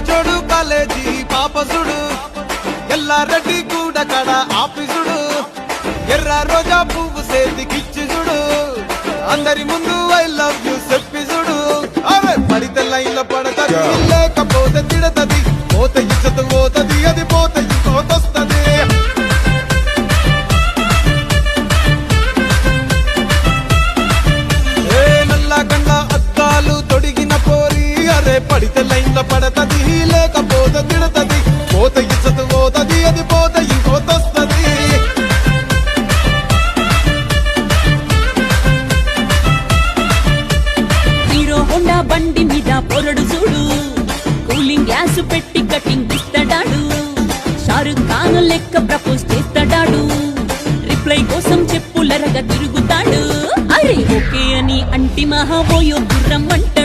జోడు కాలేజీ పాపసుడు ఎల్లారెడ్డి గూడ కడ ఆఫీసుడు ఎర్ర రోజా పువ్వు సేతికిచ్చి చూడు అందరి ముందు ఐ లవ్ యూ చెప్పి చూడు అరే పడితే లైన్ లో పడతది లేకపోతే తిడతది పోత ఇచ్చత పోతది అది పోత ఇంకోతొస్తది తొడిగిన పోరి అరే పడితే లైన్ లో పడతది లేకపోతే తిడతది పోత ఇచ్చత పోతది అది పోత ఇంకోతొస్తది హీరో హోండా బండి మీద పొరడు చూడు కూలింగ్ గ్యాస్ పెట్టి కటింగ్ ఇస్తాడాడు షారుఖ్ ఖాన్ లెక్క ప్రపోజ్ చేస్తాడాడు రిప్లై కోసం చెప్పులరగా తిరుగుతాడు అరే ఓకే అని అంటి మహాబోయో గుర్రం అంట